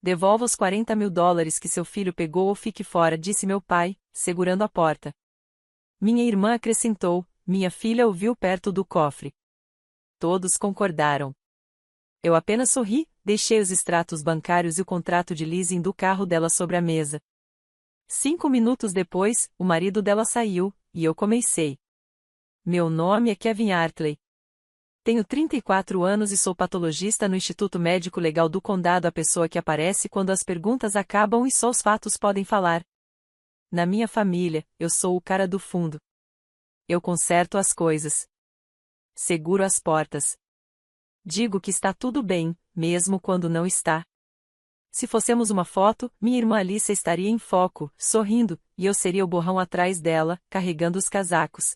Devolva os $40.000 que seu filho pegou ou fique fora, disse meu pai, segurando a porta. Minha irmã acrescentou, minha filha ouviu perto do cofre. Todos concordaram. Eu apenas sorri, deixei os extratos bancários e o contrato de leasing do carro dela sobre a mesa. 5 minutos depois, o marido dela saiu, e eu comecei. Meu nome é Kevin Hartley. Tenho 34 anos e sou patologista no Instituto Médico Legal do Condado, a pessoa que aparece quando as perguntas acabam e só os fatos podem falar. Na minha família, eu sou o cara do fundo. Eu conserto as coisas. Seguro as portas. Digo que está tudo bem, mesmo quando não está. Se fossemos uma foto, minha irmã Alicia estaria em foco, sorrindo, e eu seria o borrão atrás dela, carregando os casacos.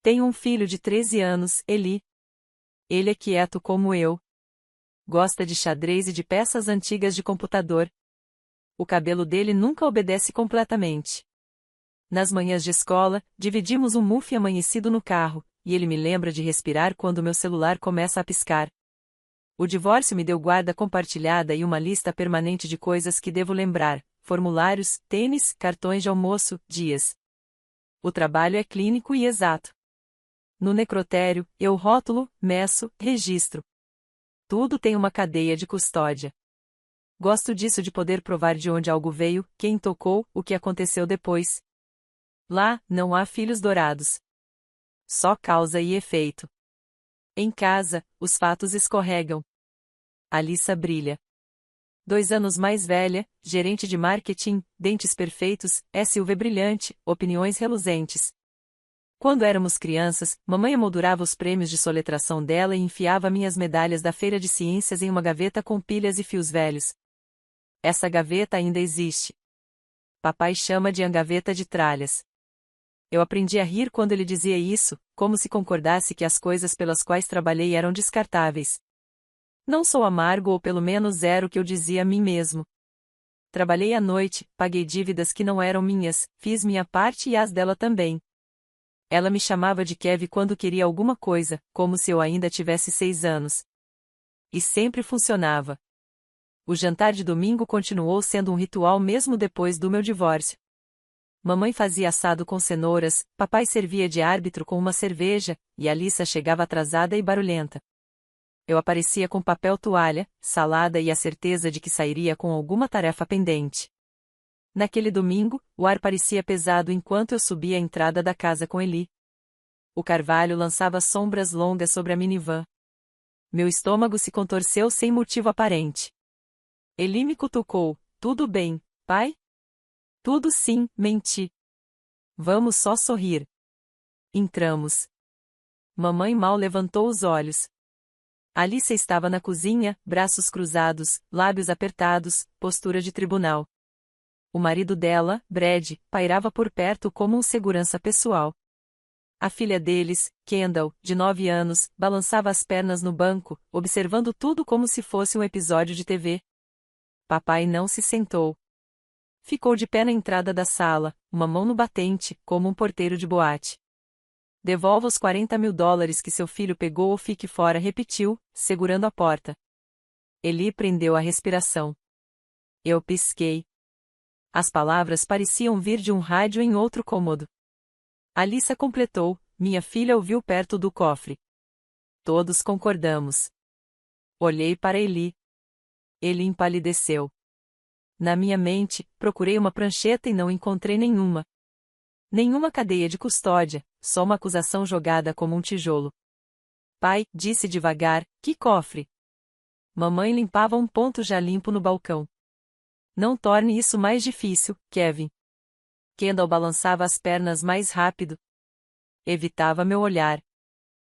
Tenho um filho de 13 anos, Eli. Ele é quieto como eu. Gosta de xadrez e de peças antigas de computador. O cabelo dele nunca obedece completamente. Nas manhãs de escola, dividimos um muffin amanhecido no carro, e ele me lembra de respirar quando meu celular começa a piscar. O divórcio me deu guarda compartilhada e uma lista permanente de coisas que devo lembrar: formulários, tênis, cartões de almoço, dias. O trabalho é clínico e exato. No necrotério, eu rótulo, meço, registro. Tudo tem uma cadeia de custódia. Gosto disso, de poder provar de onde algo veio, quem tocou, o que aconteceu depois. Lá, não há filhos dourados. Só causa e efeito. Em casa, os fatos escorregam. Alissa brilha. 2 anos mais velha, gerente de marketing, dentes perfeitos, SUV brilhante, opiniões reluzentes. Quando éramos crianças, mamãe emoldurava os prêmios de soletração dela e enfiava minhas medalhas da feira de ciências em uma gaveta com pilhas e fios velhos. Essa gaveta ainda existe. Papai chama de gaveta de tralhas. Eu aprendi a rir quando ele dizia isso, como se concordasse que as coisas pelas quais trabalhei eram descartáveis. Não sou amargo, ou pelo menos era o que eu dizia a mim mesmo. Trabalhei à noite, paguei dívidas que não eram minhas, fiz minha parte e as dela também. Ela me chamava de Kev quando queria alguma coisa, como se eu ainda tivesse 6 anos. E sempre funcionava. O jantar de domingo continuou sendo um ritual mesmo depois do meu divórcio. Mamãe fazia assado com cenouras, papai servia de árbitro com uma cerveja, e Alissa chegava atrasada e barulhenta. Eu aparecia com papel toalha, salada e a certeza de que sairia com alguma tarefa pendente. Naquele domingo, o ar parecia pesado enquanto eu subia a entrada da casa com Eli. O carvalho lançava sombras longas sobre a minivan. Meu estômago se contorceu sem motivo aparente. Eli me cutucou. Tudo bem, pai? Tudo sim, menti. Vamos só sorrir. Entramos. Mamãe mal levantou os olhos. Alicia estava na cozinha, braços cruzados, lábios apertados, postura de tribunal. O marido dela, Brad, pairava por perto como um segurança pessoal. A filha deles, Kendall, de 9 anos, balançava as pernas no banco, observando tudo como se fosse um episódio de TV. Papai não se sentou. Ficou de pé na entrada da sala, uma mão no batente, como um porteiro de boate. Devolva os $40.000 que seu filho pegou ou fique fora, repetiu, segurando a porta. Eli prendeu a respiração. Eu pisquei. As palavras pareciam vir de um rádio em outro cômodo. Alissa completou, minha filha ouviu perto do cofre. Todos concordamos. Olhei para Eli. Ele empalideceu. Na minha mente, procurei uma prancheta e não encontrei nenhuma. Nenhuma cadeia de custódia, só uma acusação jogada como um tijolo. Pai, disse devagar, que cofre? Mamãe limpava um ponto já limpo no balcão. Não torne isso mais difícil, Kevin. Kendall balançava as pernas mais rápido. Evitava meu olhar.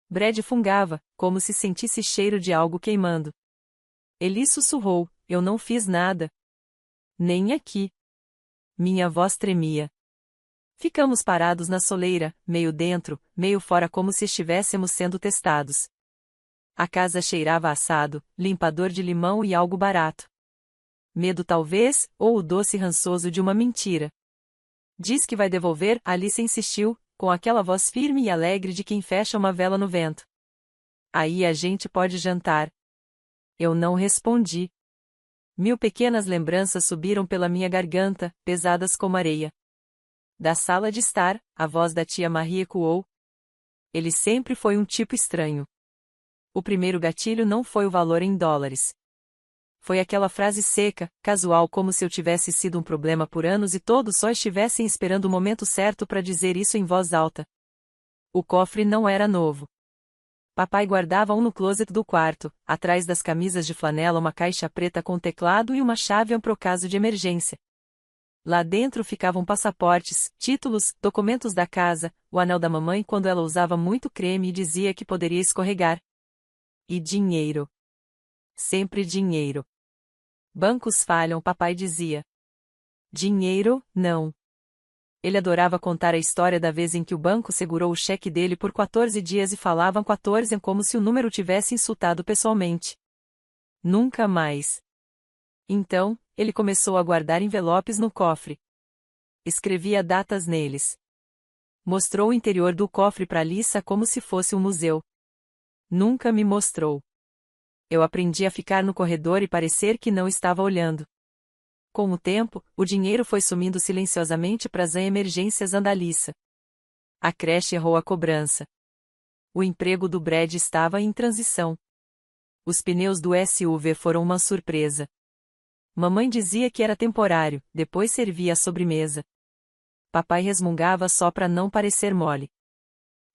Brad fungava, como se sentisse cheiro de algo queimando. Eli sussurrou, eu não fiz nada. Nem aqui. Minha voz tremia. Ficamos parados na soleira, meio dentro, meio fora, como se estivéssemos sendo testados. A casa cheirava a assado, limpador de limão e algo barato. Medo talvez, ou o doce rançoso de uma mentira. Diz que vai devolver, Alicia insistiu, com aquela voz firme e alegre de quem fecha uma vela no vento. Aí a gente pode jantar. Eu não respondi. Mil pequenas lembranças subiram pela minha garganta, pesadas como areia. Da sala de estar, a voz da tia Marie ecoou. Ele sempre foi um tipo estranho. O primeiro gatilho não foi o valor em dólares. Foi aquela frase seca, casual, como se eu tivesse sido um problema por anos e todos só estivessem esperando o momento certo para dizer isso em voz alta. O cofre não era novo. Papai guardava um no closet do quarto, atrás das camisas de flanela, uma caixa preta com teclado e uma chave pro caso de emergência. Lá dentro ficavam passaportes, títulos, documentos da casa, o anel da mamãe quando ela usava muito creme e dizia que poderia escorregar. E dinheiro. Sempre dinheiro. Bancos falham, papai dizia. Dinheiro, não. Ele adorava contar a história da vez em que o banco segurou o cheque dele por 14 dias e falavam 14 como se o número tivesse insultado pessoalmente. Nunca mais. Então, ele começou a guardar envelopes no cofre. Escrevia datas neles. Mostrou o interior do cofre para Lisa como se fosse um museu. Nunca me mostrou. Eu aprendi a ficar no corredor e parecer que não estava olhando. Com o tempo, o dinheiro foi sumindo silenciosamente para as emergências da Lisa. A creche errou a cobrança. O emprego do Brad estava em transição. Os pneus do SUV foram uma surpresa. Mamãe dizia que era temporário, depois servia a sobremesa. Papai resmungava só para não parecer mole.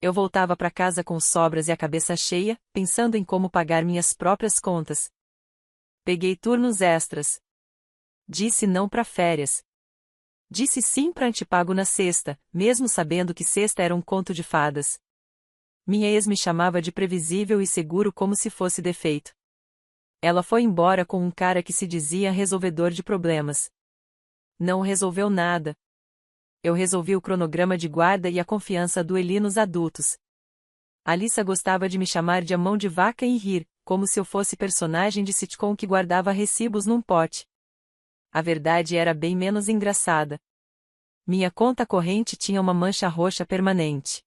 Eu voltava para casa com sobras e a cabeça cheia, pensando em como pagar minhas próprias contas. Peguei turnos extras. Disse não para férias. Disse sim para antipago na sexta, mesmo sabendo que sexta era um conto de fadas. Minha ex me chamava de previsível e seguro como se fosse defeito. Ela foi embora com um cara que se dizia resolvedor de problemas. Não resolveu nada. Eu resolvi o cronograma de guarda e a confiança do Eli nos adultos. Alissa gostava de me chamar de a mão de vaca e rir, como se eu fosse personagem de sitcom que guardava recibos num pote. A verdade era bem menos engraçada. Minha conta corrente tinha uma mancha roxa permanente.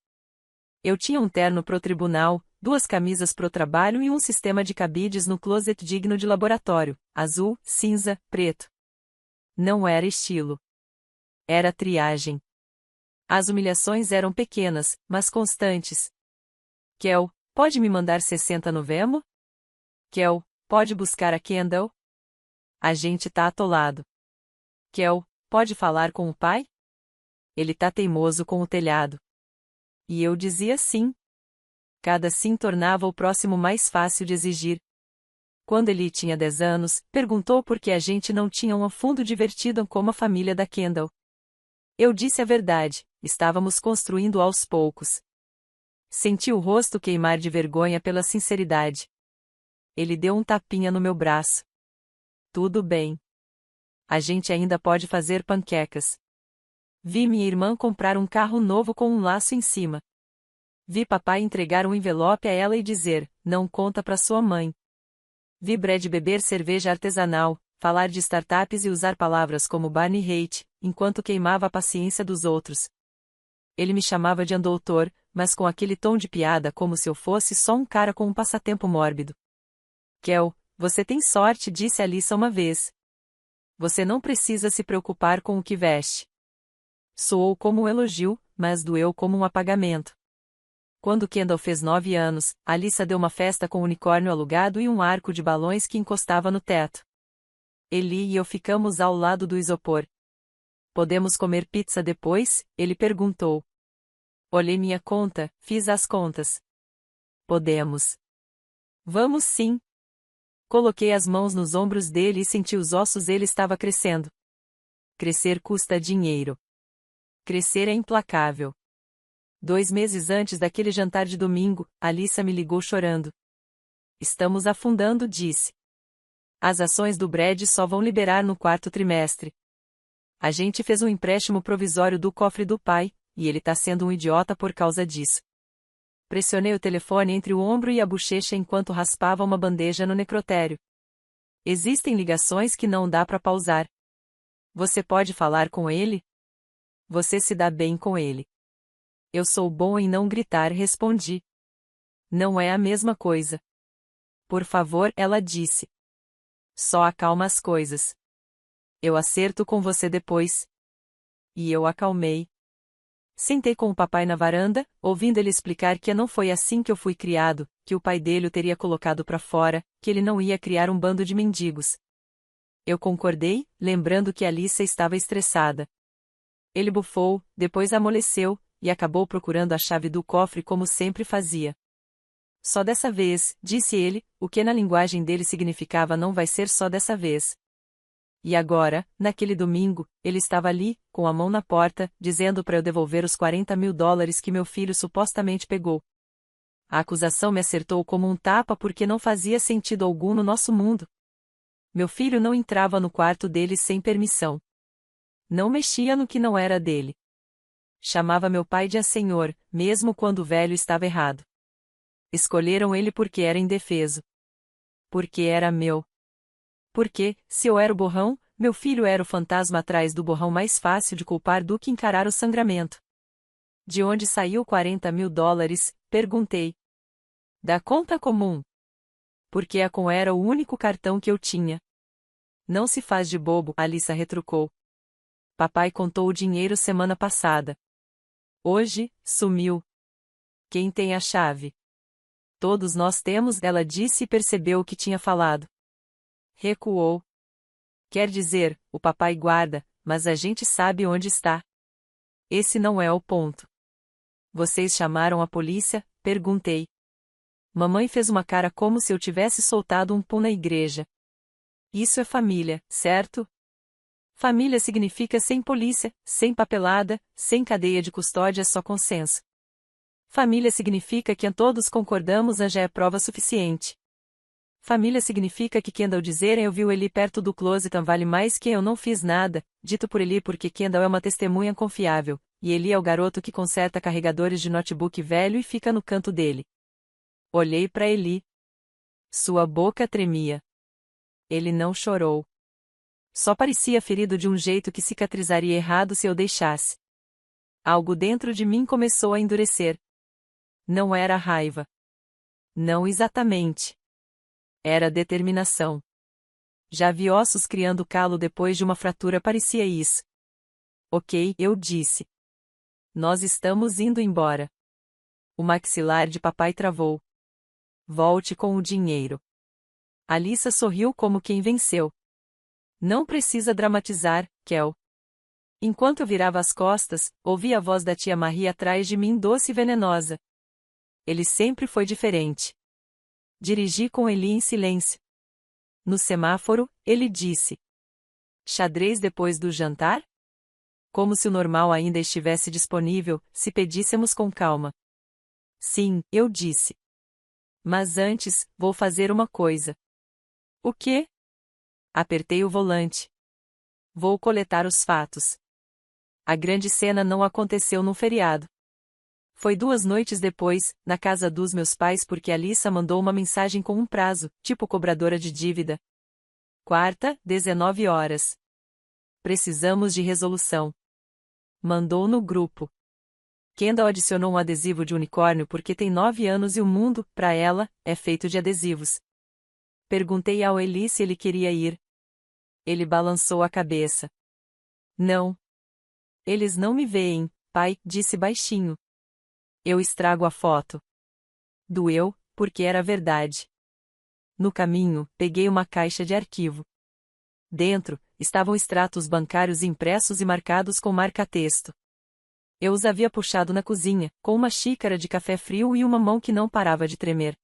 Eu tinha um terno pro tribunal, 2 camisas pro trabalho e um sistema de cabides no closet digno de laboratório, azul, cinza, preto. Não era estilo. Era triagem. As humilhações eram pequenas, mas constantes. Kel, pode me mandar 60 no Venmo? Kel, pode buscar a Kendall? A gente tá atolado. Kel, pode falar com o pai? Ele tá teimoso com o telhado. E eu dizia sim. Cada sim tornava o próximo mais fácil de exigir. Quando ele tinha 10 anos, perguntou por que a gente não tinha um fundo divertido como a família da Kendall. Eu disse a verdade, estávamos construindo aos poucos. Senti o rosto queimar de vergonha pela sinceridade. Ele deu um tapinha no meu braço. Tudo bem. A gente ainda pode fazer panquecas. Vi minha irmã comprar um carro novo com um laço em cima. Vi papai entregar um envelope a ela e dizer, não conta pra sua mãe. Vi Brad beber cerveja artesanal, falar de startups e usar palavras como Barney Hate, enquanto queimava a paciência dos outros. Ele me chamava de andoutor, mas com aquele tom de piada como se eu fosse só um cara com um passatempo mórbido. Kel, você tem sorte, disse Alissa uma vez. Você não precisa se preocupar com o que veste. Soou como um elogio, mas doeu como um apagamento. Quando Kendall fez 9 anos, Alissa deu uma festa com um unicórnio alugado e um arco de balões que encostava no teto. Eli e eu ficamos ao lado do isopor. Podemos comer pizza depois? Ele perguntou. Olhei minha conta, fiz as contas. Podemos. Vamos sim. Coloquei as mãos nos ombros dele e senti os ossos, ele estava crescendo. Crescer custa dinheiro. Crescer é implacável. 2 meses antes daquele jantar de domingo, Alissa me ligou chorando. Estamos afundando, disse. As ações do Brad só vão liberar no 4º trimestre. A gente fez um empréstimo provisório do cofre do pai, e ele tá sendo um idiota por causa disso. Pressionei o telefone entre o ombro e a bochecha enquanto raspava uma bandeja no necrotério. Existem ligações que não dá pra pausar. Você pode falar com ele? Você se dá bem com ele. Eu sou bom em não gritar, respondi. Não é a mesma coisa. Por favor, ela disse. Só acalma as coisas. Eu acerto com você depois. E eu acalmei. Sentei com o papai na varanda, ouvindo ele explicar que não foi assim que eu fui criado, que o pai dele o teria colocado para fora, que ele não ia criar um bando de mendigos. Eu concordei, lembrando que Alissa estava estressada. Ele bufou, depois amoleceu, e acabou procurando a chave do cofre como sempre fazia. Só dessa vez, disse ele, o que na linguagem dele significava não vai ser só dessa vez. E agora, naquele domingo, ele estava ali, com a mão na porta, dizendo para eu devolver os $40.000 que meu filho supostamente pegou. A acusação me acertou como um tapa porque não fazia sentido algum no nosso mundo. Meu filho não entrava no quarto dele sem permissão. Não mexia no que não era dele. Chamava meu pai de senhor, mesmo quando o velho estava errado. Escolheram ele porque era indefeso. Porque era meu. Porque, se eu era o borrão, meu filho era o fantasma atrás do borrão mais fácil de culpar do que encarar o sangramento. De onde saiu $40.000? Perguntei. Da conta comum. Porque a com era o único cartão que eu tinha. Não se faz de bobo, Alissa retrucou. Papai contou o dinheiro semana passada. Hoje, sumiu. Quem tem a chave? Todos nós temos, ela disse e percebeu o que tinha falado. Recuou. Quer dizer, o papai guarda, mas a gente sabe onde está. Esse não é o ponto. Vocês chamaram a polícia? Perguntei. Mamãe fez uma cara como se eu tivesse soltado um pum na igreja. Isso é família, certo? Família significa sem polícia, sem papelada, sem cadeia de custódia, só consenso. Família significa que todos concordamos já é prova suficiente. Família significa que Kendall dizer eu vi ele perto do closet vale mais que eu não fiz nada, dito por Eli porque Kendall é uma testemunha confiável, e Eli é o garoto que conserta carregadores de notebook velho e fica no canto dele. Olhei para Eli. Sua boca tremia. Ele não chorou. Só parecia ferido de um jeito que cicatrizaria errado se eu deixasse. Algo dentro de mim começou a endurecer. Não era raiva. Não exatamente. Era determinação. Já vi ossos criando calo depois de uma fratura, parecia isso. Ok, eu disse. Nós estamos indo embora. O maxilar de papai travou. Volte com o dinheiro. Alissa sorriu como quem venceu. Não precisa dramatizar, Kel. Enquanto eu virava as costas, ouvi a voz da tia Marie atrás de mim doce e venenosa. Ele sempre foi diferente. Dirigi com Eli em silêncio. No semáforo, ele disse. Xadrez depois do jantar? Como se o normal ainda estivesse disponível, se pedíssemos com calma. Sim, eu disse. Mas antes, vou fazer uma coisa. O quê? Apertei o volante. Vou coletar os fatos. A grande cena não aconteceu num feriado. Foi 2 noites depois, na casa dos meus pais porque Alissa mandou uma mensagem com um prazo, tipo cobradora de dívida. Quarta, 19 horas. Precisamos de resolução. Mandou no grupo. Kendall adicionou um adesivo de unicórnio porque tem 9 anos e o mundo, para ela, é feito de adesivos. Perguntei ao Eli se ele queria ir. Ele balançou a cabeça. Não. Eles não me veem, pai, disse baixinho. Eu estrago a foto. Doeu, porque era verdade. No caminho, peguei uma caixa de arquivo. Dentro, estavam extratos bancários impressos e marcados com marca-texto. Eu os havia puxado na cozinha, com uma xícara de café frio e uma mão que não parava de tremer.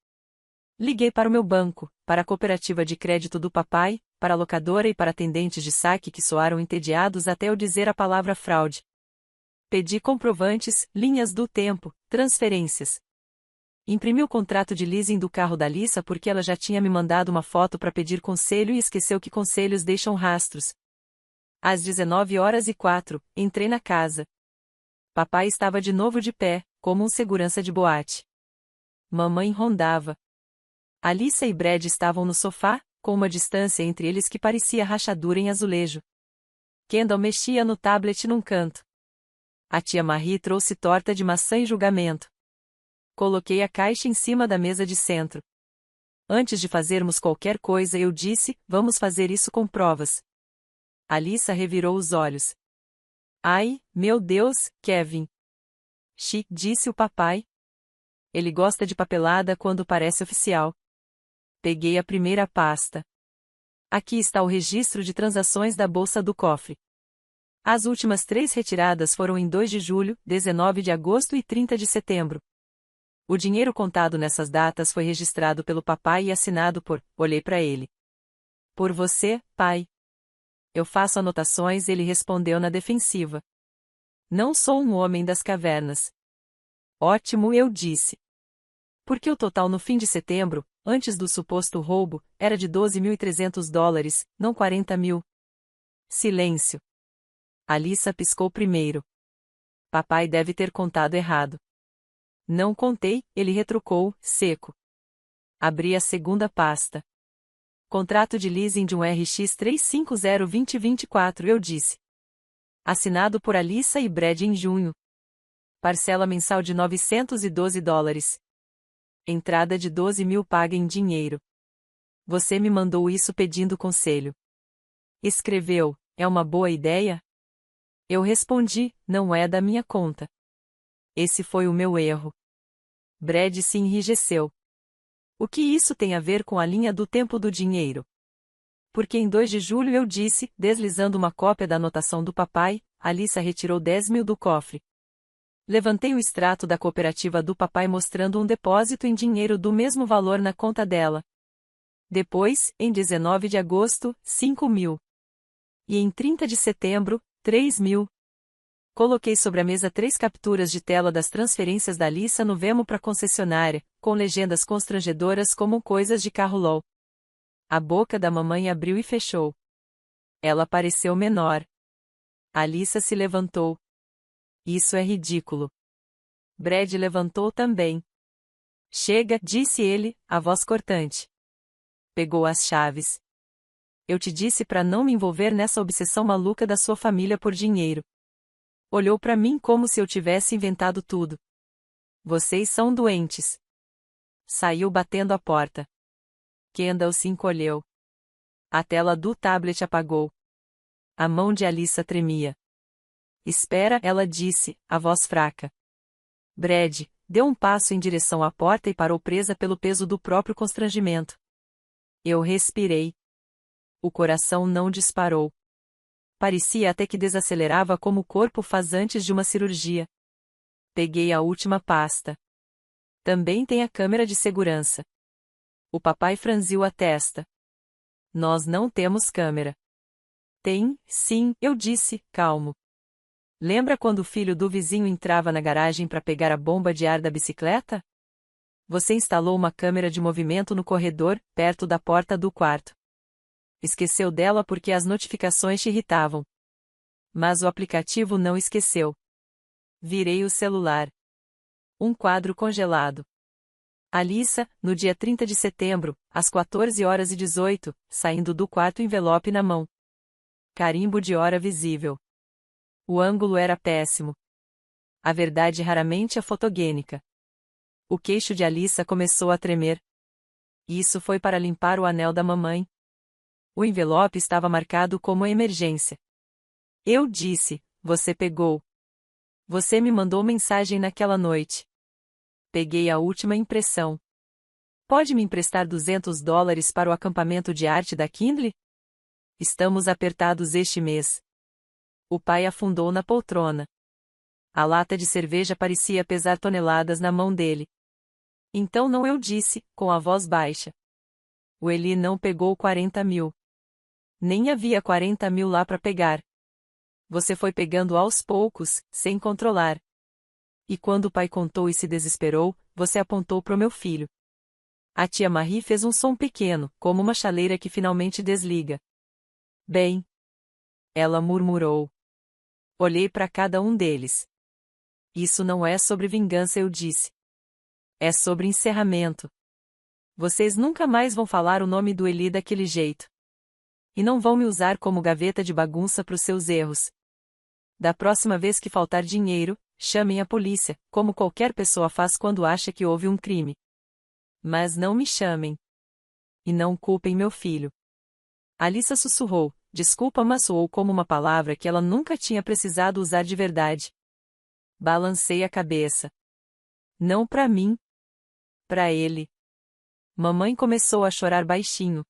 Liguei para o meu banco, para a cooperativa de crédito do papai, para a locadora e para atendentes de saque que soaram entediados até eu dizer a palavra fraude. Pedi comprovantes, linhas do tempo, transferências. Imprimi o contrato de leasing do carro da Alissa porque ela já tinha me mandado uma foto para pedir conselho e esqueceu que conselhos deixam rastros. Às 19h04, entrei na casa. Papai estava de novo de pé, como um segurança de boate. Mamãe rondava. Alissa e Brad estavam no sofá, com uma distância entre eles que parecia rachadura em azulejo. Kendall mexia no tablet num canto. A tia Marie trouxe torta de maçã em julgamento. Coloquei a caixa em cima da mesa de centro. Antes de fazermos qualquer coisa, eu disse: vamos fazer isso com provas. Alyssa revirou os olhos. Ai, meu Deus, Kevin! Disse o papai. Ele gosta de papelada quando parece oficial. Peguei a primeira pasta. Aqui está o registro de transações da bolsa do cofre. As últimas 3 retiradas foram em 2 de julho, 19 de agosto e 30 de setembro. O dinheiro contado nessas datas foi registrado pelo papai e assinado por. Olhei para ele. Por você, pai. Eu faço anotações, ele respondeu na defensiva. Não sou um homem das cavernas. Ótimo, eu disse. Porque o total no fim de setembro, antes do suposto roubo, era de $12.300, não 40 mil. Silêncio. Alyssa piscou primeiro. Papai deve ter contado errado. Não contei, ele retrucou, seco. Abri a segunda pasta. Contrato de leasing de um RX 350-2024, eu disse. Assinado por Alyssa e Brad em junho. Parcela mensal de $912. Entrada de 12 mil paga em dinheiro. Você me mandou isso pedindo conselho. Escreveu, é uma boa ideia? Eu respondi, não é da minha conta. Esse foi o meu erro. Brad se enrijeceu. O que isso tem a ver com a linha do tempo do dinheiro? Porque em 2 de julho eu disse, deslizando uma cópia da anotação do papai, Alyssa retirou 10 mil do cofre. Levantei o extrato da cooperativa do papai mostrando um depósito em dinheiro do mesmo valor na conta dela. Depois, em 19 de agosto, 5 mil. E em 30 de setembro, 3 mil. Coloquei sobre a mesa 3 capturas de tela das transferências da Alyssa no Venmo para a concessionária, com legendas constrangedoras como coisas de carro LOL. A boca da mamãe abriu e fechou. Ela pareceu menor. Alyssa se levantou. Isso é ridículo. Brad levantou também. Chega, disse ele, a voz cortante. Pegou as chaves. Eu te disse para não me envolver nessa obsessão maluca da sua família por dinheiro. Olhou para mim como se eu tivesse inventado tudo. Vocês são doentes. Saiu batendo a porta. Kendall se encolheu. A tela do tablet apagou. A mão de Alyssa tremia. Espera, ela disse, a voz fraca. Brad deu um passo em direção à porta e parou presa pelo peso do próprio constrangimento. Eu respirei. O coração não disparou. Parecia até que desacelerava como o corpo faz antes de uma cirurgia. Peguei a última pasta. Também tem a câmera de segurança. O papai franziu a testa. Nós não temos câmera. Tem, sim, eu disse, calmo. Lembra quando o filho do vizinho entrava na garagem para pegar a bomba de ar da bicicleta? Você instalou uma câmera de movimento no corredor, perto da porta do quarto. Esqueceu dela porque as notificações te irritavam. Mas o aplicativo não esqueceu. Virei o celular. Um quadro congelado. Alyssa, no dia 30 de setembro, às 14h18, saindo do quarto, envelope na mão. Carimbo de hora visível. O ângulo era péssimo. A verdade raramente é fotogênica. O queixo de Alyssa começou a tremer. Isso foi para limpar o anel da mamãe. O envelope estava marcado como emergência. Eu disse, você pegou. Você me mandou mensagem naquela noite. Peguei a última impressão. Pode me emprestar $200 para o acampamento de arte da Kindle? Estamos apertados este mês. O pai afundou na poltrona. A lata de cerveja parecia pesar toneladas na mão dele. Então não, eu disse, com a voz baixa. O Eli não pegou 40 mil. Nem havia 40 mil lá para pegar. Você foi pegando aos poucos, sem controlar. E quando o pai contou e se desesperou, você apontou pro meu filho. A tia Marie fez um som pequeno, como uma chaleira que finalmente desliga. Bem. Ela murmurou. Olhei para cada um deles. Isso não é sobre vingança, eu disse. É sobre encerramento. Vocês nunca mais vão falar o nome do Eli daquele jeito. E não vão me usar como gaveta de bagunça para os seus erros. Da próxima vez que faltar dinheiro, chamem a polícia, como qualquer pessoa faz quando acha que houve um crime. Mas não me chamem. E não culpem meu filho. Alissa sussurrou, desculpa, mas soou como uma palavra que ela nunca tinha precisado usar de verdade. Balancei a cabeça. Não para mim. Para ele. Mamãe começou a chorar baixinho.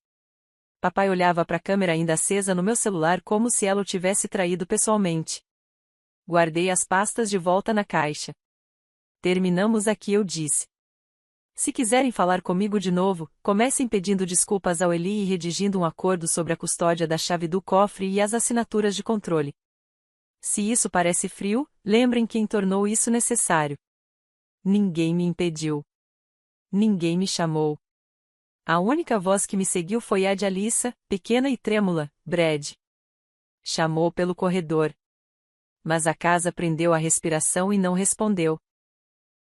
Papai olhava para a câmera ainda acesa no meu celular como se ela o tivesse traído pessoalmente. Guardei as pastas de volta na caixa. Terminamos aqui, eu disse. Se quiserem falar comigo de novo, comecem pedindo desculpas ao Eli e redigindo um acordo sobre a custódia da chave do cofre e as assinaturas de controle. Se isso parece frio, lembrem quem tornou isso necessário. Ninguém me impediu. Ninguém me chamou. A única voz que me seguiu foi a de Alissa, pequena e trêmula, Brad. Chamou pelo corredor. Mas a casa prendeu a respiração e não respondeu.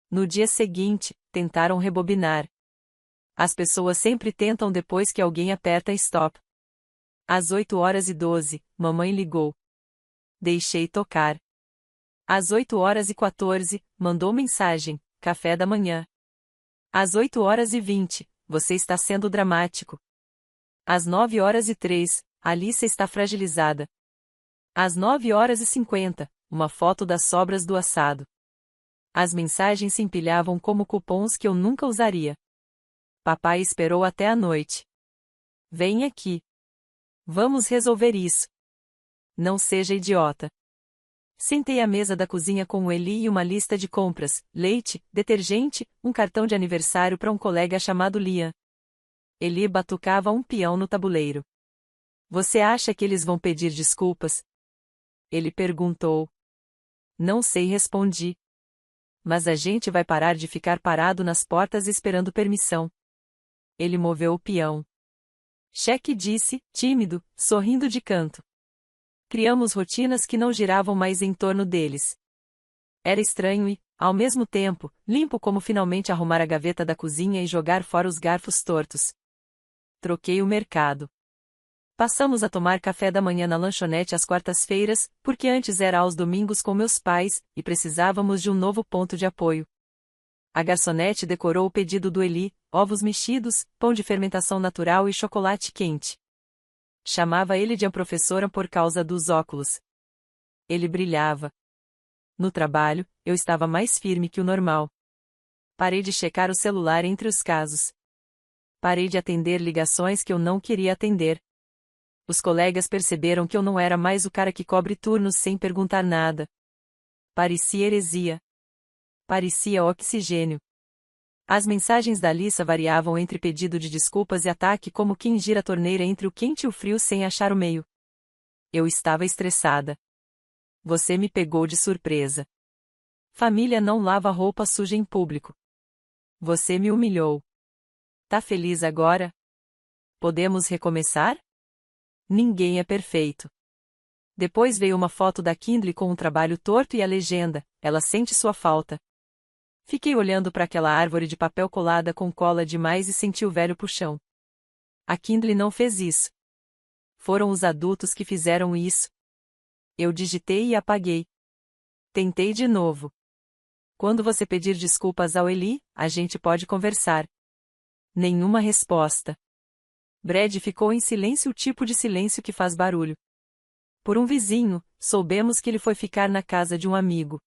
No dia seguinte, tentaram rebobinar. As pessoas sempre tentam depois que alguém aperta stop. Às 8h12, mamãe ligou. Deixei tocar. Às 8h14, mandou mensagem, café da manhã. Às 8h20, você está sendo dramático. Às 9h03, Alissa está fragilizada. Às 9h50, uma foto das sobras do assado. As mensagens se empilhavam como cupons que eu nunca usaria. Papai esperou até a noite. Vem aqui. Vamos resolver isso. Não seja idiota. Sentei à mesa da cozinha com o Eli e uma lista de compras, leite, detergente, um cartão de aniversário para um colega chamado Liam. Eli batucava um peão no tabuleiro. Você acha que eles vão pedir desculpas? Ele perguntou. Não sei, respondi. Mas a gente vai parar de ficar parado nas portas esperando permissão. Ele moveu o peão. Cheque disse, tímido, sorrindo de canto. Criamos rotinas que não giravam mais em torno deles. Era estranho e, ao mesmo tempo, limpo como finalmente arrumar a gaveta da cozinha e jogar fora os garfos tortos. Troquei o mercado. Passamos a tomar café da manhã na lanchonete às quartas-feiras, porque antes era aos domingos com meus pais, e precisávamos de um novo ponto de apoio. A garçonete decorou o pedido do Eli, ovos mexidos, pão de fermentação natural e chocolate quente. Chamava ele de professora por causa dos óculos. Ele brilhava. No trabalho, eu estava mais firme que o normal. Parei de checar o celular entre os casos. Parei de atender ligações que eu não queria atender. Os colegas perceberam que eu não era mais o cara que cobre turnos sem perguntar nada. Parecia heresia. Parecia oxigênio. As mensagens da Alissa variavam entre pedido de desculpas e ataque como quem gira a torneira entre o quente e o frio sem achar o meio. Eu estava estressada. Você me pegou de surpresa. Família não lava roupa suja em público. Você me humilhou. Tá feliz agora? Podemos recomeçar? Ninguém é perfeito. Depois veio uma foto da Kindle com um trabalho torto e a legenda, ela sente sua falta. Fiquei olhando para aquela árvore de papel colada com cola demais e senti o velho puxão. A Kindle não fez isso. Foram os adultos que fizeram isso. Eu digitei e apaguei. Tentei de novo. Quando você pedir desculpas ao Eli, a gente pode conversar. Nenhuma resposta. Brad ficou em silêncio, o tipo de silêncio que faz barulho. Por um vizinho, soubemos que ele foi ficar na casa de um amigo.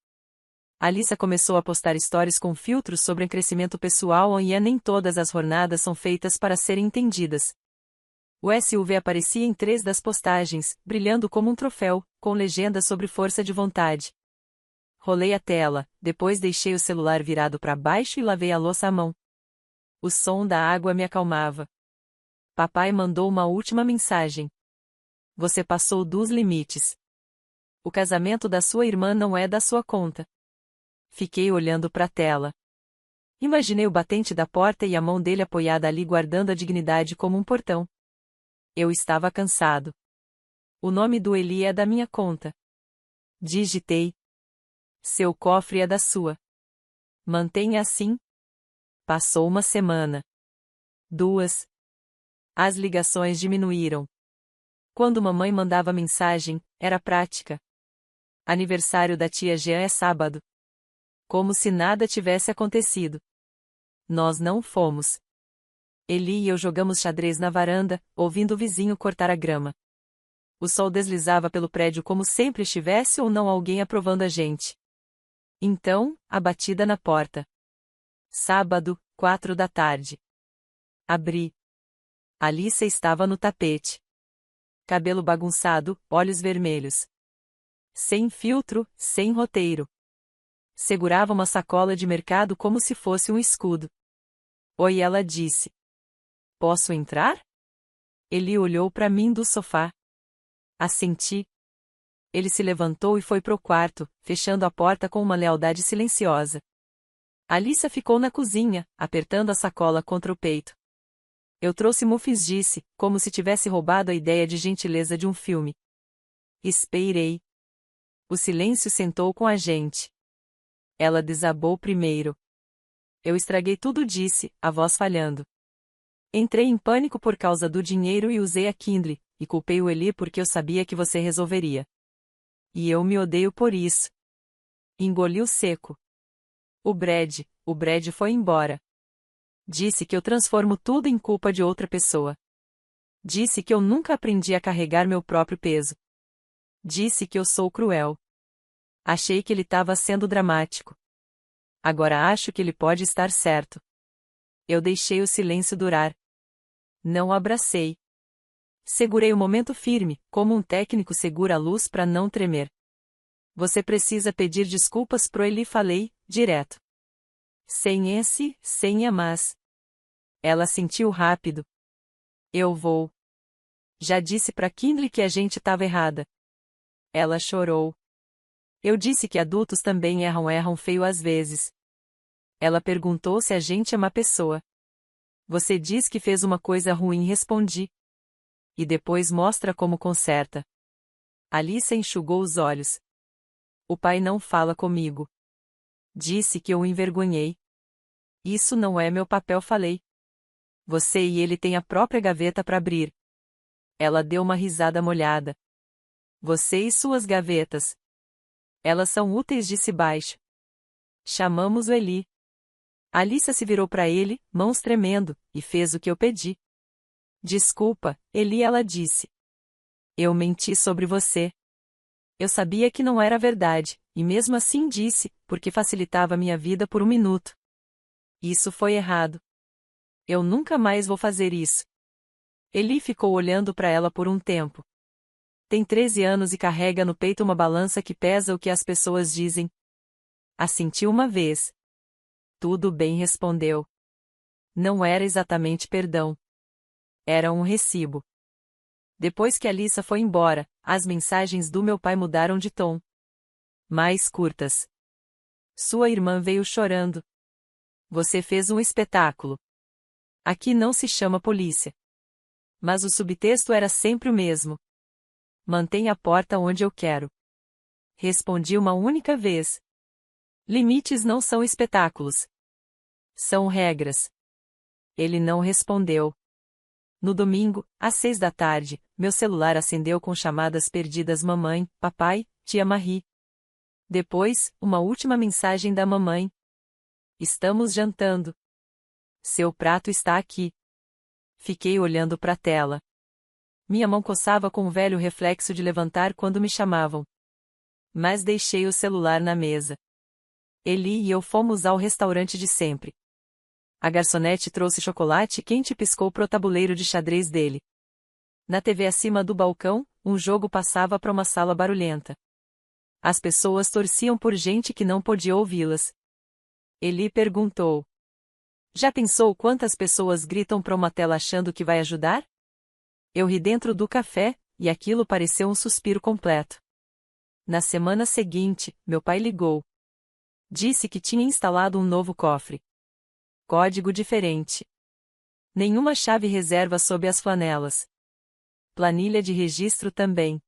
Alissa começou a postar stories com filtros sobre crescimento pessoal e nem todas as jornadas são feitas para serem entendidas. O SUV aparecia em 3 das postagens, brilhando como um troféu, com legenda sobre força de vontade. Rolei a tela, depois deixei o celular virado para baixo e lavei a louça à mão. O som da água me acalmava. Papai mandou uma última mensagem. Você passou dos limites. O casamento da sua irmã não é da sua conta. Fiquei olhando para a tela. Imaginei o batente da porta e a mão dele apoiada ali guardando a dignidade como um portão. Eu estava cansado. O nome do Eli é da minha conta. Digitei. Seu cofre é da sua. Mantenha assim. Passou uma semana. 2. As ligações diminuíram. Quando mamãe mandava mensagem, era prática. Aniversário da tia Jean é sábado. Como se nada tivesse acontecido. Nós não fomos. Eli e eu jogamos xadrez na varanda, ouvindo o vizinho cortar a grama. O sol deslizava pelo prédio como sempre estivesse ou não alguém aprovando a gente. Então, a batida na porta. Sábado, 4 da tarde. Abri. Alicia estava no tapete. Cabelo bagunçado, olhos vermelhos. Sem filtro, sem roteiro. Segurava uma sacola de mercado como se fosse um escudo. Oi, ela disse. Posso entrar? Ele olhou para mim do sofá. Assenti. Ele se levantou e foi pro quarto, fechando a porta com uma lealdade silenciosa. Alicia ficou na cozinha, apertando a sacola contra o peito. Eu trouxe muffins, disse, como se tivesse roubado a ideia de gentileza de um filme. Esperei. O silêncio sentou com a gente. Ela desabou primeiro. Eu estraguei tudo, disse, a voz falhando. Entrei em pânico por causa do dinheiro e usei a Kindle, e culpei o Eli porque eu sabia que você resolveria. E eu me odeio por isso. Engoliu seco. O Brad foi embora. Disse que eu transformo tudo em culpa de outra pessoa. Disse que eu nunca aprendi a carregar meu próprio peso. Disse que eu sou cruel. Achei que ele estava sendo dramático. Agora acho que ele pode estar certo. Eu deixei o silêncio durar. Não abracei. Segurei o momento firme, como um técnico segura a luz para não tremer. Você precisa pedir desculpas pro Eli, falei, direto. Sem mas. Ela sentiu rápido. Eu vou. Já disse pra Kindle que a gente estava errada. Ela chorou. Eu disse que adultos também erram feio às vezes. Ela perguntou se a gente é má pessoa. Você diz que fez uma coisa ruim, respondi. E depois mostra como conserta. Alicia enxugou os olhos. O pai não fala comigo. Disse que eu o envergonhei. Isso não é meu papel, falei. Você e ele têm a própria gaveta para abrir. Ela deu uma risada molhada. Você e suas gavetas. Elas são úteis, disse baixo. Chamamos o Eli. Alicia se virou para ele, mãos tremendo, e fez o que eu pedi. Desculpa, Eli, ela disse. Eu menti sobre você. Eu sabia que não era verdade, e mesmo assim disse, porque facilitava minha vida por um minuto. Isso foi errado. Eu nunca mais vou fazer isso. Eli ficou olhando para ela por um tempo. Tem 13 anos e carrega no peito uma balança que pesa o que as pessoas dizem. Assentiu uma vez. Tudo bem, respondeu. Não era exatamente perdão. Era um recibo. Depois que Alicia foi embora, as mensagens do meu pai mudaram de tom. Mais curtas. Sua irmã veio chorando. Você fez um espetáculo. Aqui não se chama polícia. Mas o subtexto era sempre o mesmo. Mantenha a porta onde eu quero. Respondi uma única vez. Limites não são espetáculos. São regras. Ele não respondeu. No domingo, às 6 da tarde, meu celular acendeu com chamadas perdidas: mamãe, papai, tia Marie. Depois, uma última mensagem da mamãe. Estamos jantando. Seu prato está aqui. Fiquei olhando para a tela. Minha mão coçava com o velho reflexo de levantar quando me chamavam. Mas deixei o celular na mesa. Eli e eu fomos ao restaurante de sempre. A garçonete trouxe chocolate quente e piscou pro tabuleiro de xadrez dele. Na TV acima do balcão, um jogo passava para uma sala barulhenta. As pessoas torciam por gente que não podia ouvi-las. Eli perguntou. Já pensou quantas pessoas gritam para uma tela achando que vai ajudar? Eu ri dentro do café, e aquilo pareceu um suspiro completo. Na semana seguinte, meu pai ligou. Disse que tinha instalado um novo cofre. Código diferente. Nenhuma chave reserva sob as flanelas. Planilha de registro também.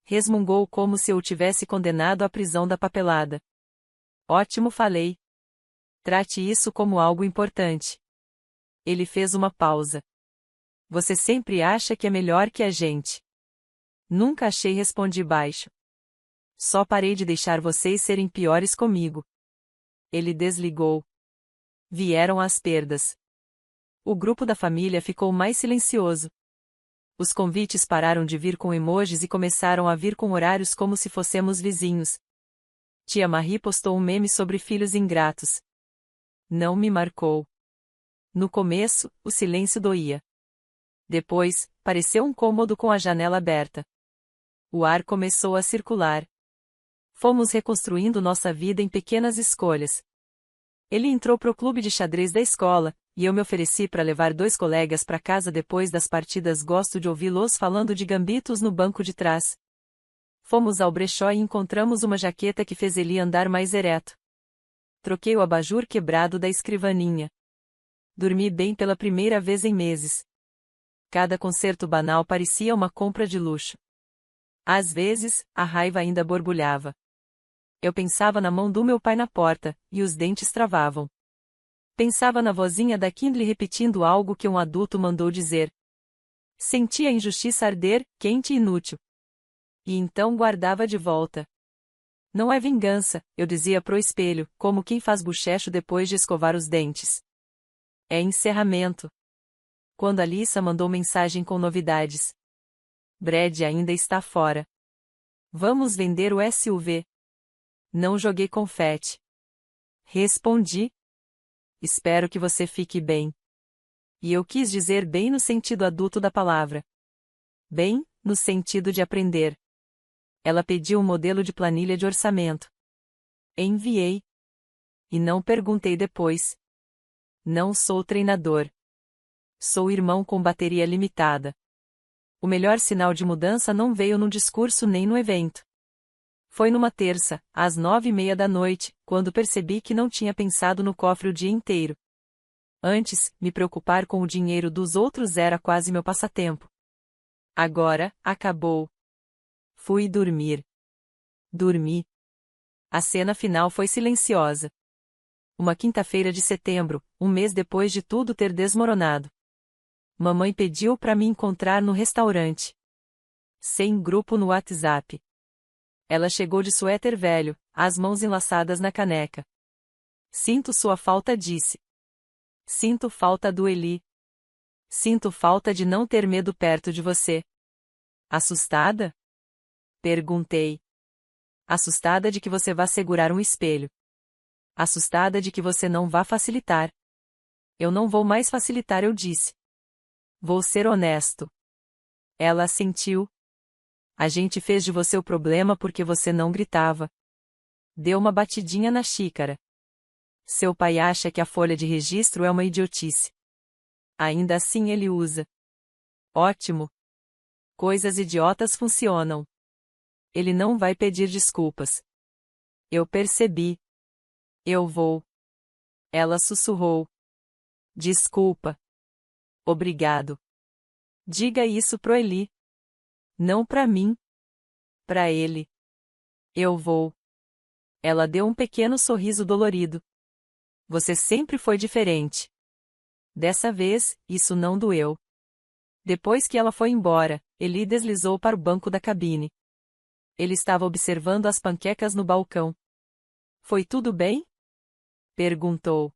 Resmungou como se eu o tivesse condenado à prisão da papelada. Ótimo, falei. Trate isso como algo importante. Ele fez uma pausa. Você sempre acha que é melhor que a gente. Nunca achei, respondi baixo. Só parei de deixar vocês serem piores comigo. Ele desligou. Vieram as perdas. O grupo da família ficou mais silencioso. Os convites pararam de vir com emojis e começaram a vir com horários como se fossemos vizinhos. Tia Marie postou um meme sobre filhos ingratos. Não me marcou. No começo, o silêncio doía. Depois, pareceu um cômodo com a janela aberta. O ar começou a circular. Fomos reconstruindo nossa vida em pequenas escolhas. Ele entrou pro clube de xadrez da escola, e eu me ofereci para levar 2 colegas para casa depois das partidas. Gosto de ouvi-los falando de gambitos no banco de trás. Fomos ao brechó e encontramos uma jaqueta que fez ele andar mais ereto. Troquei o abajur quebrado da escrivaninha. Dormi bem pela primeira vez em meses. Cada concerto banal parecia uma compra de luxo. Às vezes, a raiva ainda borbulhava. Eu pensava na mão do meu pai na porta, e os dentes travavam. Pensava na vozinha da Kindle repetindo algo que um adulto mandou dizer. Sentia a injustiça arder, quente e inútil. E então guardava de volta. Não é vingança, eu dizia pro espelho, como quem faz bochecho depois de escovar os dentes. É encerramento. Quando a Lisa mandou mensagem com novidades. Brad ainda está fora. Vamos vender o SUV. Não joguei confete. Respondi. Espero que você fique bem. E eu quis dizer bem no sentido adulto da palavra. Bem, no sentido de aprender. Ela pediu um modelo de planilha de orçamento. Enviei. E não perguntei depois. Não sou treinador. Sou irmão com bateria limitada. O melhor sinal de mudança não veio no discurso nem no evento. Foi numa terça, às 9:30 da noite, quando percebi que não tinha pensado no cofre o dia inteiro. Antes, me preocupar com o dinheiro dos outros era quase meu passatempo. Agora, acabou. Fui dormir. Dormi. A cena final foi silenciosa. Uma quinta-feira de setembro, um mês depois de tudo ter desmoronado. Mamãe pediu para me encontrar no restaurante. Sem grupo no WhatsApp. Ela chegou de suéter velho, as mãos enlaçadas na caneca. Sinto sua falta, disse. Sinto falta do Eli. Sinto falta de não ter medo perto de você. Assustada? Perguntei. Assustada de que você vá segurar um espelho. Assustada de que você não vá facilitar. Eu não vou mais facilitar, eu disse. Vou ser honesto. Ela assentiu. A gente fez de você o problema porque você não gritava. Deu uma batidinha na xícara. Seu pai acha que a folha de registro é uma idiotice. Ainda assim ele usa. Ótimo. Coisas idiotas funcionam. Ele não vai pedir desculpas. Eu percebi. Eu vou. Ela sussurrou. Desculpa. Obrigado. Diga isso pro Eli. Não pra mim. Pra ele. Eu vou. Ela deu um pequeno sorriso dolorido. Você sempre foi diferente. Dessa vez, isso não doeu. Depois que ela foi embora, Eli deslizou para o banco da cabine. Ele estava observando as panquecas no balcão. Foi tudo bem? Perguntou.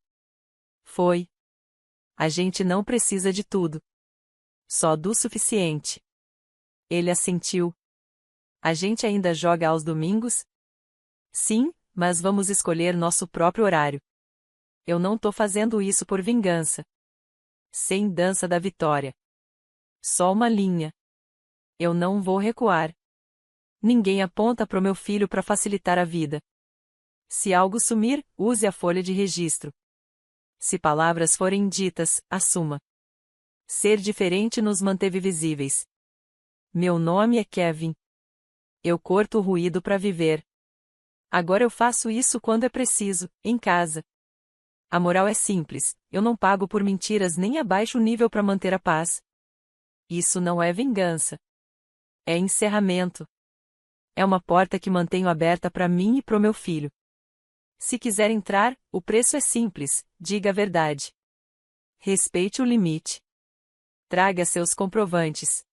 Foi. A gente não precisa de tudo. Só do suficiente. Ele assentiu. A gente ainda joga aos domingos? Sim, mas vamos escolher nosso próprio horário. Eu não tô fazendo isso por vingança. Sem dança da vitória. Só uma linha. Eu não vou recuar. Ninguém aponta pro meu filho para facilitar a vida. Se algo sumir, use a folha de registro. Se palavras forem ditas, assuma. Ser diferente nos manteve visíveis. Meu nome é Kevin. Eu corto o ruído para viver. Agora eu faço isso quando é preciso, em casa. A moral é simples, eu não pago por mentiras nem abaixo o nível para manter a paz. Isso não é vingança. É encerramento. É uma porta que mantenho aberta para mim e pro meu filho. Se quiser entrar, o preço é simples, diga a verdade. Respeite o limite. Traga seus comprovantes.